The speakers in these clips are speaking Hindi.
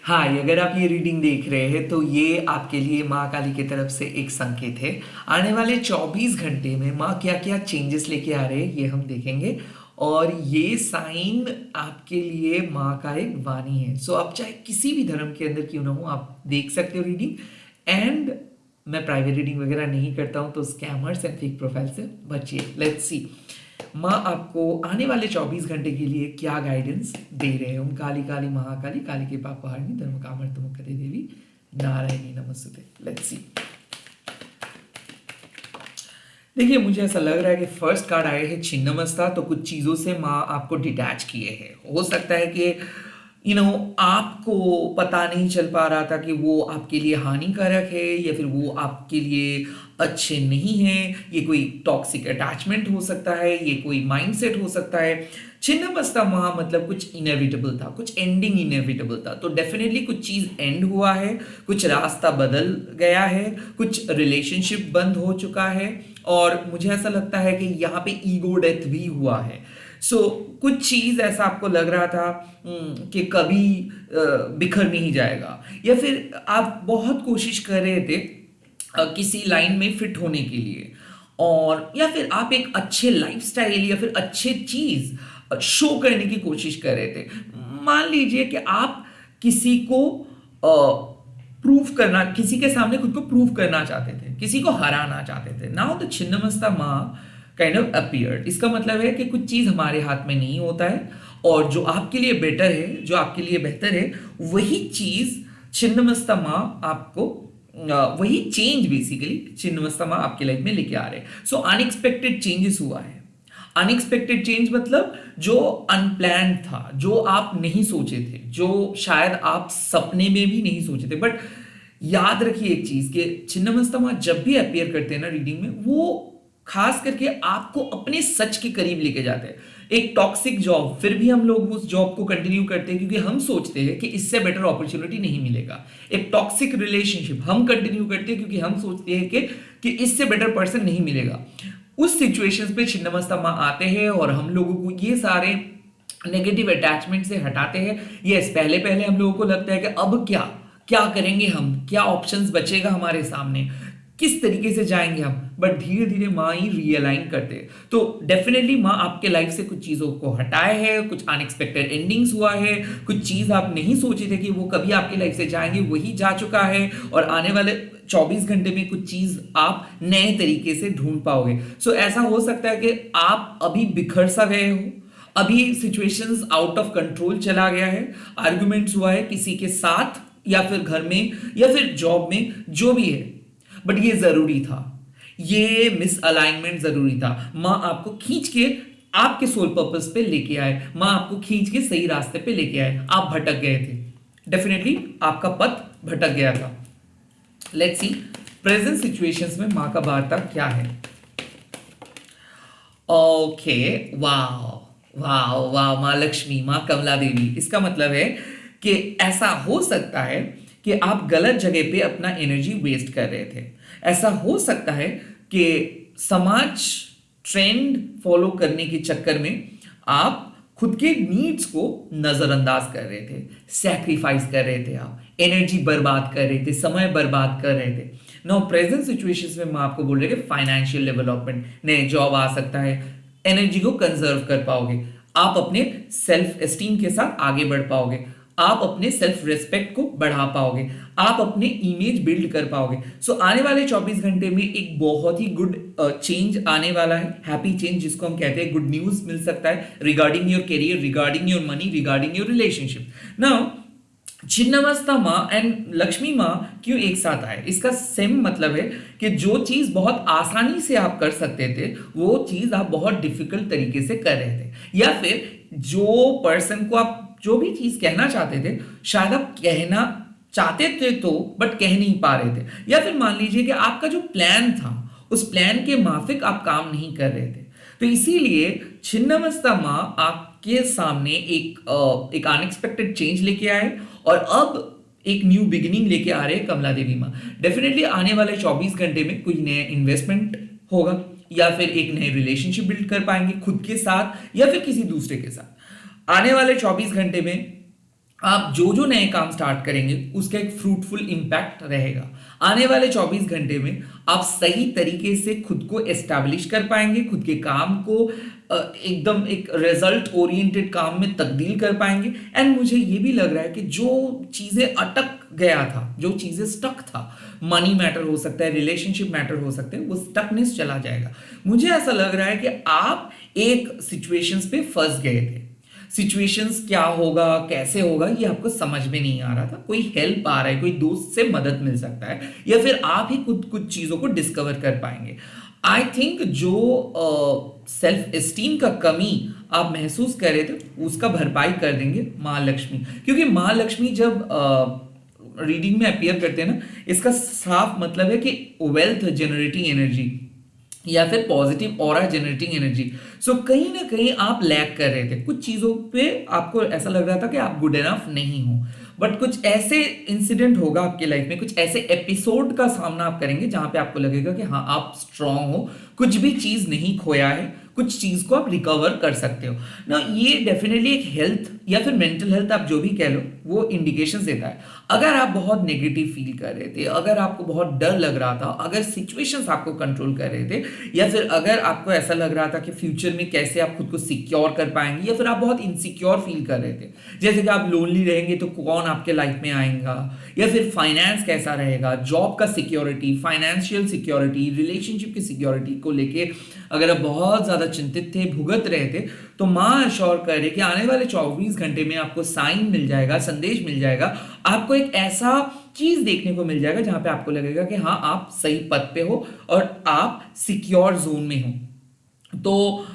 हाय, अगर आप ये रीडिंग देख रहे हैं तो ये आपके लिए माँ काली की तरफ से एक संकेत है। आने वाले 24 घंटे में माँ क्या क्या चेंजेस लेके आ रहे हैं ये हम देखेंगे। और ये साइन आपके लिए माँ का एक वाणी है। सो आप चाहे किसी भी धर्म के अंदर क्यों ना हो, आप देख सकते हो रीडिंग। एंड मैं प्राइवेट रीडिंग वगैरह नहीं करता हूँ, तो स्कैमर्स एंड फेक प्रोफाइल से बचिए। लेट्स सी माँ आपको आने वाले 24 घंटे के लिए क्या गाइडेंस दे रहे हैं। ओम काली काली महाकाली, काली के पापहारिणी, धर्म कामर्तमुखते देवी, नारायणी नमस्ते। Let's see. देखिए, मुझे ऐसा लग रहा है कि फर्स्ट कार्ड आए हैं छिन्नमस्ता, तो कुछ चीज़ों से माँ आपको डिटैच किए हैं। हो सकता है कि आपको पता नहीं चल पा रहा था कि वो आपके लिए हानिकारक है या फिर वो आपके लिए अच्छे नहीं हैं। ये कोई टॉक्सिक अटैचमेंट हो सकता है, ये कोई माइंडसेट हो सकता है। छिन्नमस्ता माँ मतलब कुछ इनएविटेबल था, कुछ एंडिंग इनएविटेबल था, तो डेफिनेटली कुछ चीज़ एंड हुआ है, कुछ रास्ता बदल गया है, कुछ रिलेशनशिप बंद हो चुका है। और मुझे ऐसा लगता है कि यहाँ पे ईगो डेथ भी हुआ है। कुछ चीज ऐसा आपको लग रहा था कि कभी बिखर नहीं जाएगा, या फिर आप बहुत कोशिश कर रहे थे किसी लाइन में फिट होने के लिए, और या फिर आप एक अच्छे लाइफस्टाइल या फिर अच्छे चीज शो करने की कोशिश कर रहे थे। मान लीजिए कि आप किसी को प्रूफ करना, किसी के सामने खुद को प्रूव करना चाहते थे, किसी को हराना चाहते थे। नाउ द छिन्नमस्ता माँ काइंड ऑफ अपीयर्ड। इसका मतलब है कि कुछ चीज हमारे हाथ में नहीं होता है, और जो आपके लिए बेटर है, जो आपके लिए बेहतर है, वही चीज छिन्नमस्ता माँ आपको वही चेंज बेसिकली छिन्नमस्ता माँ आपके लाइफ में लेके आ रहे हैं। सो अनएक्सपेक्टेड चेंजेस हुआ है। अनएक्सपेक्टेड चेंज मतलब जो अनप्लान्ड था, जो आप नहीं सोचे थे, जो शायद आप सपने में भी नहीं सोचे थे। बट याद रखिए एक चीज कि छिन्नमस्ता जब भी अपियर करते हैं ना रीडिंग में, वो खास करके आपको अपने सच के करीब लेके जाते हैं। एक टॉक्सिक जॉब, फिर भी हम लोग उस जॉब को कंटिन्यू करते हैं क्योंकि हम सोचते हैं कि इससे बेटर अपॉर्चुनिटी नहीं मिलेगा। एक टॉक्सिक रिलेशनशिप हम कंटिन्यू करते हैं क्योंकि हम सोचते हैं कि इससे बेटर पर्सन नहीं मिलेगा। उस सिचुएशंस पे छिन्नमस्ता माँ आते हैं और हम लोगों को ये सारे नेगेटिव अटैचमेंट से हटाते हैं। यस, पहले पहले हम लोगों को लगता है कि अब क्या क्या करेंगे हम, क्या ऑप्शंस बचेगा हमारे सामने, किस तरीके से जाएंगे हम। बट धीरे धीरे माँ ही रियलाइन करते हैं। तो डेफिनेटली माँ आपके लाइफ से कुछ चीज़ों को हटाए है, कुछ अनएक्सपेक्टेड एंडिंग्स हुआ है, कुछ चीज़ आप नहीं सोचे थे कि वो कभी आपके लाइफ से जाएंगे, वही जा चुका है। और आने वाले 24 घंटे में कुछ चीज़ आप नए तरीके से ढूंढ पाओगे। ऐसा हो सकता है कि आप अभी बिखर सा गए हो, अभी सिचुएशंस आउट ऑफ कंट्रोल चला गया है, आर्गुमेंट्स हुआ है किसी के साथ या फिर घर में या फिर जॉब में, जो भी है। बट ये जरूरी था, ये मिसअलाइनमेंट जरूरी था। माँ आपको खींच के आपके सोल पर्पस पे लेके आए, माँ आपको खींच के सही रास्ते पे लेके आए। आप भटक गए थे, डेफिनेटली आपका पथ भटक गया था। लेट्स सी प्रेजेंट सिचुएशंस में माँ का वार्ता क्या है। ओके, वाह वाह वाह, माँ लक्ष्मी, माँ कमला देवी। इसका मतलब है कि ऐसा हो सकता है कि आप गलत जगह पे अपना एनर्जी वेस्ट कर रहे थे। ऐसा हो सकता है कि समाज ट्रेंड फॉलो करने के चक्कर में आप खुद के नीड्स को नजरअंदाज कर रहे थे, सैक्रिफाइस कर रहे थे, आप एनर्जी बर्बाद कर रहे थे, समय बर्बाद कर रहे थे। नाउ प्रेजेंट सिचुएशंस में मैं आपको बोल रही कि फाइनेंशियल डेवलपमेंट, नए जॉब आ सकता है, एनर्जी को कंजर्व कर पाओगे, आप अपने सेल्फ एस्टीम के साथ आगे बढ़ पाओगे, आप अपने सेल्फ रिस्पेक्ट को बढ़ा पाओगे, आप अपने इमेज बिल्ड कर पाओगे। आने वाले 24 घंटे में एक बहुत ही गुड चेंज आने वाला है, हैप्पी चेंज जिसको हम कहते हैं, गुड न्यूज मिल सकता है regarding your career, regarding your money, regarding your relationship. Now Chhinnamasta माँ एंड लक्ष्मी माँ क्यों एक साथ आए, इसका सेम मतलब है कि जो चीज बहुत आसानी से आप कर सकते थे, वो चीज आप बहुत डिफिकल्ट तरीके से कर रहे थे, या फिर जो पर्सन को आप जो भी चीज कहना चाहते थे, शायद आप कहना चाहते थे तो बट कह नहीं पा रहे थे, या फिर मान लीजिए कि आपका जो प्लान था उस प्लान के माफिक आप काम नहीं कर रहे थे। तो इसीलिए छिन्नमस्ता माँ आपके सामने एक अनएक्सपेक्टेड चेंज लेके आए, और अब एक न्यू बिगिनिंग लेके आ रहे हैं कमला देवी माँ। डेफिनेटली आने वाले 24 घंटे में कोई नया इन्वेस्टमेंट होगा, या फिर एक नए रिलेशनशिप बिल्ड कर पाएंगे खुद के साथ या फिर किसी दूसरे के साथ। आने वाले 24 घंटे में आप जो जो नए काम स्टार्ट करेंगे उसका एक फ्रूटफुल इम्पैक्ट रहेगा। आने वाले 24 घंटे में आप सही तरीके से खुद को एस्टैब्लिश कर पाएंगे, खुद के काम को एकदम एक रिजल्ट ओरिएंटेड काम में तब्दील कर पाएंगे। एंड मुझे ये भी लग रहा है कि जो चीजें अटक गया था, जो चीजें स्टक था, मनी मैटर हो सकता है, रिलेशनशिप मैटर हो सकता है, वो स्टकनेस चला जाएगा। मुझे ऐसा लग रहा है कि आप एक सिचुएशंस पे फंस गए थे। सिचुएशंस क्या होगा, कैसे होगा, ये आपको समझ में नहीं आ रहा था। कोई हेल्प आ रहा है, कोई दोस्त से मदद मिल सकता है, या फिर आप ही खुद कुछ चीजों को डिस्कवर कर पाएंगे। आई थिंक जो सेल्फ एस्टीम का कमी आप महसूस कर रहे थे उसका भरपाई कर देंगे माँ लक्ष्मी। क्योंकि माँ लक्ष्मी जब रीडिंग में अपीयर करते हैं ना, इसका साफ मतलब है कि वेल्थ जनरेटिंग एनर्जी या फिर पॉजिटिव ऑरा जनरेटिंग एनर्जी। सो कहीं ना कहीं आप लैक कर रहे थे कुछ चीजों पे, आपको ऐसा लग रहा था कि आप गुड एनफ नहीं हो। बट कुछ ऐसे इंसिडेंट होगा आपके लाइफ में, कुछ ऐसे एपिसोड का सामना आप करेंगे जहां पे आपको लगेगा कि हाँ आप स्ट्रांग हो, कुछ भी चीज नहीं खोया है, कुछ चीज को आप रिकवर कर सकते हो ना। ये डेफिनेटली एक हेल्थ या फिर मेंटल हेल्थ आप जो भी कह लो, वो इंडिकेशन देता है। अगर आप बहुत नेगेटिव फील कर रहे थे, अगर आपको बहुत डर लग रहा था, अगर सिचुएशंस आपको कंट्रोल कर रहे थे, या फिर अगर आपको ऐसा लग रहा था कि फ्यूचर में कैसे आप खुद को सिक्योर कर पाएंगे, या फिर आप बहुत इनसिक्योर फील कर रहे थे, जैसे कि आप लोनली रहेंगे तो कौन आपके लाइफ में आएगा, या फिर फाइनेंस कैसा रहेगा, जॉब का सिक्योरिटी, फाइनेंशियल सिक्योरिटी, रिलेशनशिप की सिक्योरिटी को लेके अगर आप बहुत ज्यादा चिंतित थे, भुगत रहे थे, तो मां अश्योर कर रही कि आने वाले 24 घंटे में आपको साइन मिल जाएगा, संदेश मिल जाएगा, आपको एक ऐसा चीज देखने को मिल जाएगा जहां पे आपको लगेगा कि हाँ आप सही पथ पे हो और आप सिक्योर जोन में हो। तो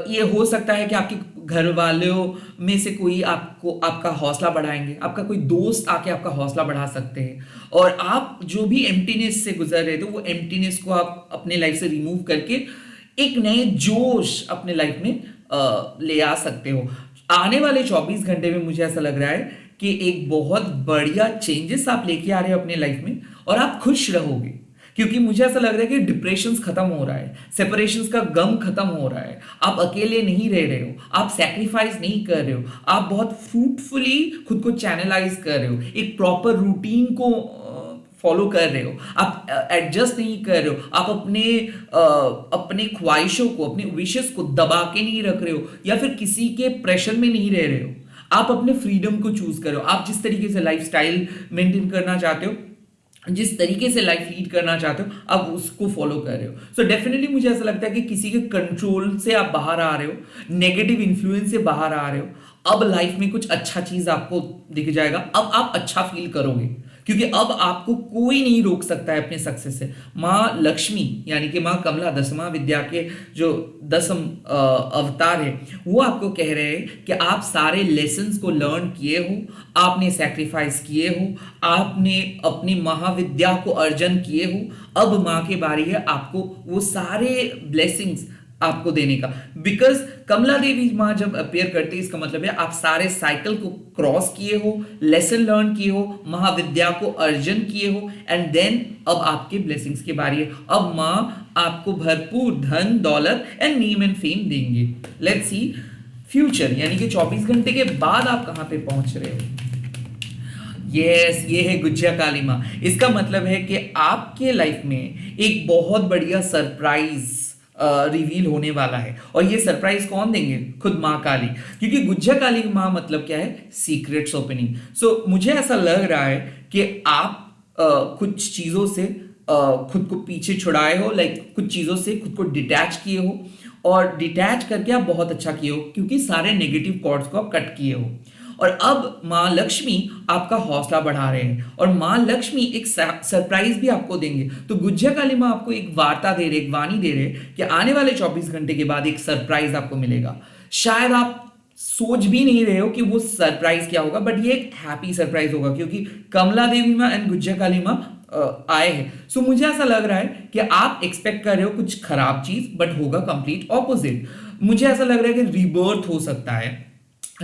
ये हो सकता है कि आपके घर वालों में से कोई आपको आपका हौसला बढ़ाएंगे, आपका कोई दोस्त आके आपका हौसला बढ़ा सकते हैं, और आप जो भी एम्प्टीनेस से गुजर रहे थे वो एम्प्टीनेस को आप अपने लाइफ से रिमूव करके एक नए जोश अपने लाइफ में ले आ सकते हो। आने वाले 24 घंटे में मुझे ऐसा लग रहा है कि एक बहुत बढ़िया चेंजेस आप लेके आ रहे हो अपने लाइफ में, और आप खुश रहोगे। क्योंकि मुझे ऐसा लग रहा है कि डिप्रेशन खत्म हो रहा है, सेपरेशन का गम खत्म हो रहा है, आप अकेले नहीं रह रहे हो, आप सैक्रिफाइस नहीं कर रहे हो, आप बहुत फ्रूटफुली खुद को चैनलाइज कर रहे हो, एक प्रॉपर रूटीन को फॉलो कर रहे हो, आप एडजस्ट नहीं कर रहे हो, आप अपने ख्वाहिशों को, अपने विशेस को दबा के नहीं रख रहे हो, या फिर किसी के प्रेशर में नहीं रह रहे हो। आप अपने फ्रीडम को चूज कर रहे हो, आप जिस तरीके से लाइफ स्टाइल मेंटेन करना चाहते हो, जिस तरीके से लाइफ लीड करना चाहते हो, आप उसको फॉलो कर रहे हो। सो डेफिनेटली मुझे ऐसा लगता है कि किसी के कंट्रोल से आप बाहर आ रहे हो, नेगेटिव इन्फ्लुएंस से बाहर आ रहे हो। अब लाइफ में कुछ अच्छा चीज आपको दिख जाएगा, अब आप अच्छा फील करोगे, क्योंकि अब आपको कोई नहीं रोक सकता है अपने सक्सेस से। माँ लक्ष्मी यानी कि माँ कमला, दसमा विद्या के जो दसम अवतार है, वो आपको कह रहे हैं कि आप सारे लेसन्स को लर्न किए हो, आपने सैक्रिफाइस किए हो, आपने अपनी महाविद्या को अर्जन किए हो। अब माँ की बारी है आपको वो सारे ब्लेसिंग्स आपको देने का। बिकॉज कमला देवी माँ जब अपेयर करती है, इसका मतलब है आप सारे साइकिल को क्रॉस किए हो, लेसन लर्न किए हो, महाविद्या को अर्जन किए हो, एंड देन अब आपके ब्लेसिंग्स की बारी है। अब माँ आपको भरपूर धन दौलत एंड नेम एंड फेम देंगे। लेट्स सी फ्यूचर, यानी कि 24 घंटे के बाद आप कहां पे पहुंच रहे हो। यस, ये है गुज्जा काली माँ। इसका मतलब है कि आपके लाइफ में एक बहुत बढ़िया सरप्राइज रिवील होने वाला है, और ये सरप्राइज कौन देंगे? खुद माँ काली। क्योंकि गुज्जा काली माँ मतलब क्या है? Secrets opening. सो मुझे ऐसा लग रहा है कि आप कुछ चीजों से खुद को पीछे छुड़ाए हो, लाइक कुछ चीजों से खुद को डिटैच किए हो, और डिटैच करके आप बहुत अच्छा किए हो, क्योंकि सारे नेगेटिव कॉर्ड्स को आप कट किए हो। और अब माँ लक्ष्मी आपका हौसला बढ़ा रहे हैं, और माँ लक्ष्मी एक सरप्राइज भी आपको देंगे। तो गुज्जा काली माँ आपको एक वार्ता दे रहे, एक वाणी दे रहे कि आने वाले 24 घंटे के बाद एक सरप्राइज आपको मिलेगा। शायद आप सोच भी नहीं रहे हो कि वो सरप्राइज क्या होगा, बट ये एक हैप्पी सरप्राइज होगा, क्योंकि कमला देवी माँ एंड गुज्जा काली माँ आए हैं। सो मुझे ऐसा लग रहा है कि आप एक्सपेक्ट कर रहे हो कुछ खराब चीज, बट होगा कंप्लीट ऑपोजिट। मुझे ऐसा लग रहा है कि रीबर्थ हो सकता है।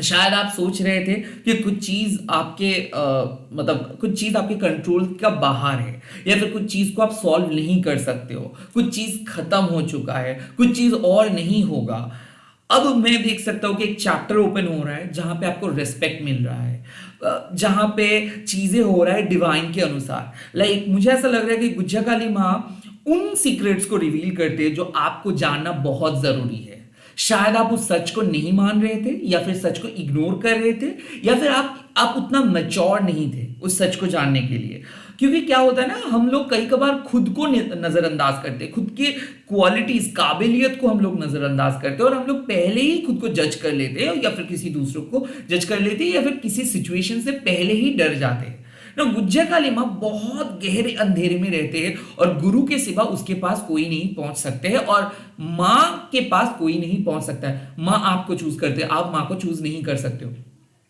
शायद आप सोच रहे थे कि कुछ चीज आपके मतलब कुछ चीज आपके कंट्रोल का बाहर है, या फिर कुछ चीज को आप सॉल्व नहीं कर सकते हो, कुछ चीज खत्म हो चुका है, कुछ चीज और नहीं होगा। अब मैं देख सकता हूं कि एक चैप्टर ओपन हो रहा है जहां पे आपको रिस्पेक्ट मिल रहा है, जहां पे चीजें हो रहा है डिवाइन के अनुसार। लाइक मुझे ऐसा लग रहा है कि गुज्जा काली माँ उन सीक्रेट्स को रिवील करते हैं जो आपको जानना बहुत जरूरी है। शायद आप उस सच को नहीं मान रहे थे, या फिर सच को इग्नोर कर रहे थे, या फिर आप उतना मैच्योर नहीं थे उस सच को जानने के लिए। क्योंकि क्या होता है ना, हम लोग कई कबार खुद को नजरअंदाज करते हैं, खुद की क्वालिटीज काबिलियत को हम लोग नजरअंदाज करते हैं, और हम लोग पहले ही खुद को जज कर लेते हैं, या फिर किसी दूसरों को जज कर लेते हैं, या फिर किसी सिचुएशन से पहले ही डर जाते हैं ना। गुज्जा काली माँ बहुत गहरे अंधेरे में रहते हैं, और गुरु के सिवा उसके पास कोई नहीं पहुंच सकते हैं, और माँ के पास कोई नहीं पहुंच सकता है। माँ आपको चूज करते हैं, आप माँ को चूज नहीं कर सकते हो।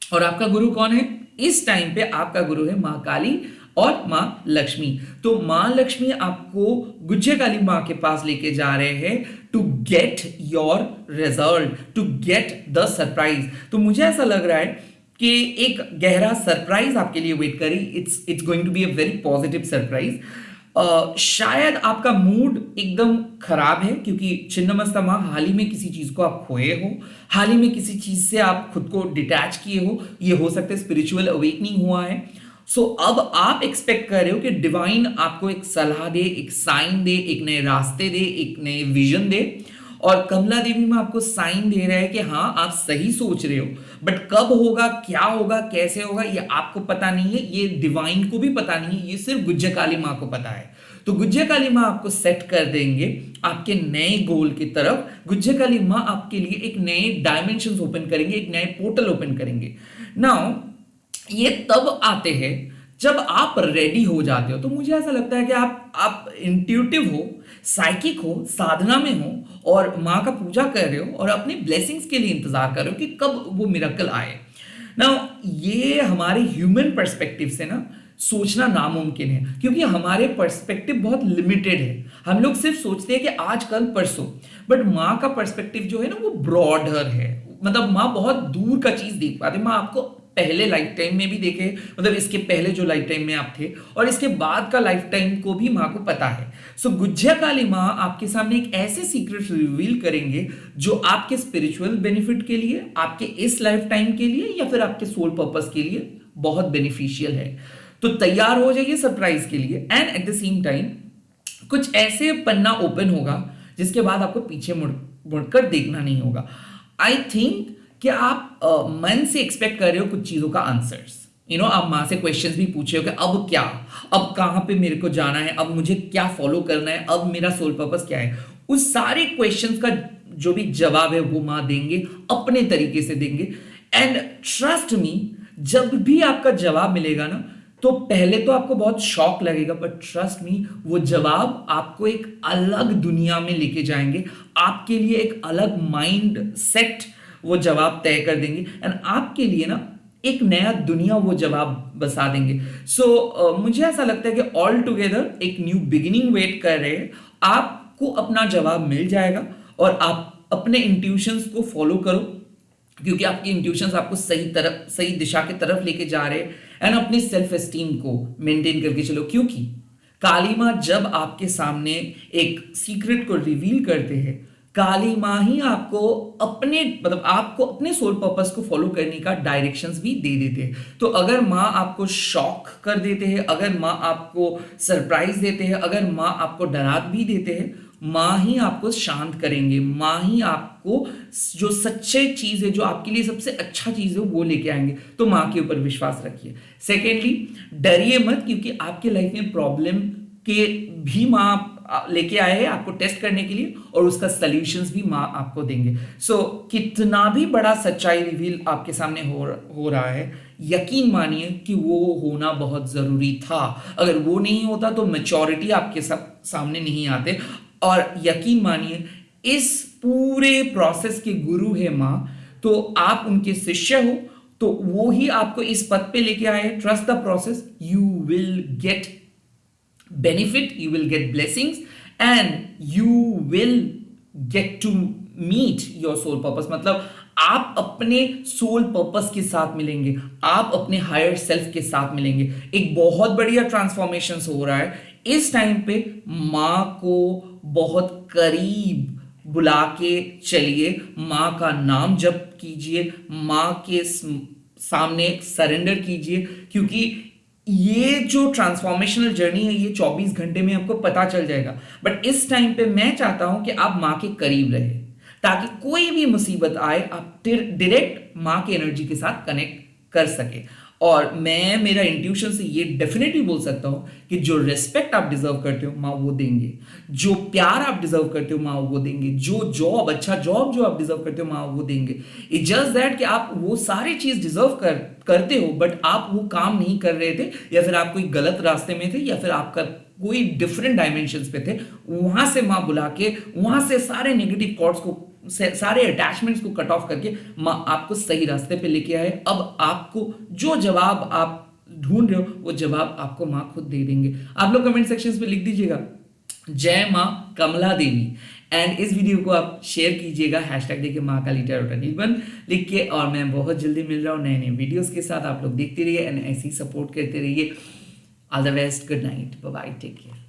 और आपका गुरु कौन है इस टाइम पे? आपका गुरु है माँ काली और माँ लक्ष्मी। तो माँ लक्ष्मी आपको गुज्जा काली माँ के पास लेके जा रहे हैं to get your result, to get the surprise. तो मुझे ऐसा लग रहा है कि एक गहरा सरप्राइज आपके लिए वेट करी। It's going to be a very positive surprise. शायद आपका मूड एकदम खराब है, क्योंकि छिन्नमस्ता माँ हाल ही में किसी चीज को आप खोए हो, हाल ही में किसी चीज से आप खुद को डिटैच किए हो। ये हो सकता है स्पिरिचुअल अवेकनिंग हुआ है। सो अब आप एक्सपेक्ट कर रहे हो कि डिवाइन आपको एक सलाह दे, एक साइन दे, एक नए रास्ते दे, एक नए विजन दे। और कमला देवी में आपको साइन दे रहा है कि हाँ आप सही सोच रहे हो, बट कब होगा, क्या होगा, कैसे होगा, ये आपको पता नहीं है, ये डिवाइन को भी पता नहीं है, ये सिर्फ गुज्जा काली माँ को पता है। तो गुज्जा काली माँ आपको सेट कर देंगे आपके नए गोल की तरफ। गुज्जा काली माँ आपके लिए एक नए डायमेंशन ओपन करेंगे, एक नए पोर्टल ओपन करेंगे। नाउ ये तब आते हैं जब आप रेडी हो जाते हो। तो मुझे ऐसा लगता है कि आप इंट्यूटिव हो, साइकिक हो, साधना में हो, और माँ का पूजा कर रहे हो, और अपनी ब्लेसिंग्स के लिए इंतजार कर रहे हो कि कब वो मिरेकल आए ना। ये हमारे ह्यूमन पर्सपेक्टिव से ना सोचना नामुमकिन है, क्योंकि हमारे पर्सपेक्टिव बहुत लिमिटेड है। हम लोग सिर्फ सोचते हैं कि आज कल परसों, बट माँ का पर्सपेक्टिव जो है ना वो ब्रॉडर है। मतलब माँ बहुत दूर का चीज देख पाते। माँ आपको पहले लाइफ टाइम में भी देखे, मतलब इसके पहले जो लाइफ टाइम में आप थे, और इसके बाद का लाइफ टाइम को भी माँ को पता है। सो गुज्जा काली माँ आपके सामने एक ऐसे सीक्रेट रिवील करेंगे जो आपके स्पिरिचुअल बेनिफिट के लिए, आपके इस लाइफ टाइम के लिए, या फिर आपके सोल पर्पस के लिए बहुत बेनिफिशियल है। तो तैयार हो जाइए सरप्राइज के लिए। And at the same time कुछ ऐसे पन्ना ओपन होगा जिसके बाद आपको पीछे मुड़कर देखना नहीं होगा। आई थिंक कि आप मन से एक्सपेक्ट कर रहे हो कुछ चीजों का आंसर्स। आप माँ से क्वेश्चंस भी पूछे हो कि अब क्या, अब कहाँ पे मेरे को जाना है, अब मुझे क्या फॉलो करना है, अब मेरा सोल पर्पस क्या है। उस सारे क्वेश्चंस का जो भी जवाब है वो माँ देंगे, अपने तरीके से देंगे। एंड ट्रस्ट मी, जब भी आपका जवाब मिलेगा ना, तो पहले तो आपको बहुत शॉक लगेगा, बट ट्रस्ट मी वो जवाब आपको एक अलग दुनिया में लेके जाएंगे। आपके लिए एक अलग माइंड सेट वो जवाब तय कर देंगे, एंड आपके लिए ना एक नया दुनिया वो जवाब बसा देंगे। सो मुझे ऐसा लगता है कि ऑल टुगेदर एक न्यू बिगिनिंग वेट कर रहे हैं। आपको अपना जवाब मिल जाएगा, और आप अपने इंट्यूशंस को फॉलो करो, क्योंकि आपकी इंट्यूशंस आपको सही दिशा की तरफ लेके जा रहे हैं। एंड अपनी सेल्फ एस्टीम को मेंटेन करके चलो, क्योंकि काली माँ जब आपके सामने एक सीक्रेट को रिवील करते हैं, काली माँ ही आपको आपको अपने सोल पर्पस को फॉलो करने का डायरेक्शंस भी दे देते हैं। तो अगर माँ आपको शॉक कर देते हैं, अगर माँ आपको सरप्राइज देते हैं, अगर माँ आपको डरा भी देते हैं, माँ ही आपको शांत करेंगे। माँ ही आपको जो सच्चे चीज है, जो आपके लिए सबसे अच्छा चीज है, वो लेके आएंगे। तो माँ के ऊपर विश्वास रखिए। सेकेंडली, डरिए मत, क्योंकि आपके लाइफ में प्रॉब्लम के भी माँ लेके आए हैं आपको टेस्ट करने के लिए, और उसका सॉल्यूशंस भी माँ आपको देंगे। सो कितना भी बड़ा सच्चाई रिवील आपके सामने हो रहा है, यकीन मानिए कि वो होना बहुत जरूरी था। अगर वो नहीं होता तो मैच्योरिटी आपके सामने नहीं आते। और यकीन मानिए इस पूरे प्रोसेस के गुरु है माँ, तो आप उनके शिष्य हो, तो वो ही आपको इस पद पे लेके आए। Trust the process, you will get benefit, you will get blessings, and you will get to meet your soul purpose। मतलब आप अपने सोल पर्पस के साथ मिलेंगे, आप अपने हायर सेल्फ के साथ मिलेंगे। एक बहुत बढ़िया ट्रांसफॉर्मेशन हो रहा है इस टाइम पे। माँ को बहुत करीब बुला के चलिए, माँ का नाम जप कीजिए, माँ के सामने सरेंडर कीजिए, क्योंकि ये जो ट्रांसफॉर्मेशनल जर्नी है ये 24 घंटे में आपको पता चल जाएगा। बट इस टाइम पे मैं चाहता हूं कि आप माँ के करीब रहे, ताकि कोई भी मुसीबत आए आप डायरेक्ट माँ की एनर्जी के साथ कनेक्ट कर सके। और मैं मेरा इंट्यूशन से ये डेफिनेटली बोल सकता हूं कि जो रिस्पेक्ट आप डिजर्व करते हो माँ वो देंगे, जो प्यार आप डिजर्व करते हो माँ वो देंगे, जो जॉब, अच्छा जॉब जो आप डिजर्व करते हो माँ वो देंगे। इट्स जस्ट दैट कि आप वो सारी चीज डिजर्व करते हो, बट आप वो काम नहीं कर रहे थे, या फिर आप कोई गलत रास्ते में थे, या फिर आपका कोई डिफरेंट डायमेंशंस पे थे। वहां से माँ बुला के, वहां से सारे नेगेटिव थॉट्स को, सारे अटैचमेंट्स को कट ऑफ करके माँ आपको सही रास्ते पे लेके आए। अब आपको जो जवाब आप ढूंढ रहे हो वो जवाब आपको माँ खुद दे देंगे। आप लोग कमेंट सेक्शन पे लिख दीजिएगा जय माँ कमला देवी, एंड इस वीडियो को आप शेयर कीजिएगा, हैशटैग देखिए माँ काली टैरोट निर्बंध लिख के। और मैं बहुत जल्दी मिल रहा हूँ नए नए वीडियोस के साथ। आप लोग देखते रहिए एंड ऐसे ही सपोर्ट करते रहिए। All the best, good night, bye bye, take care.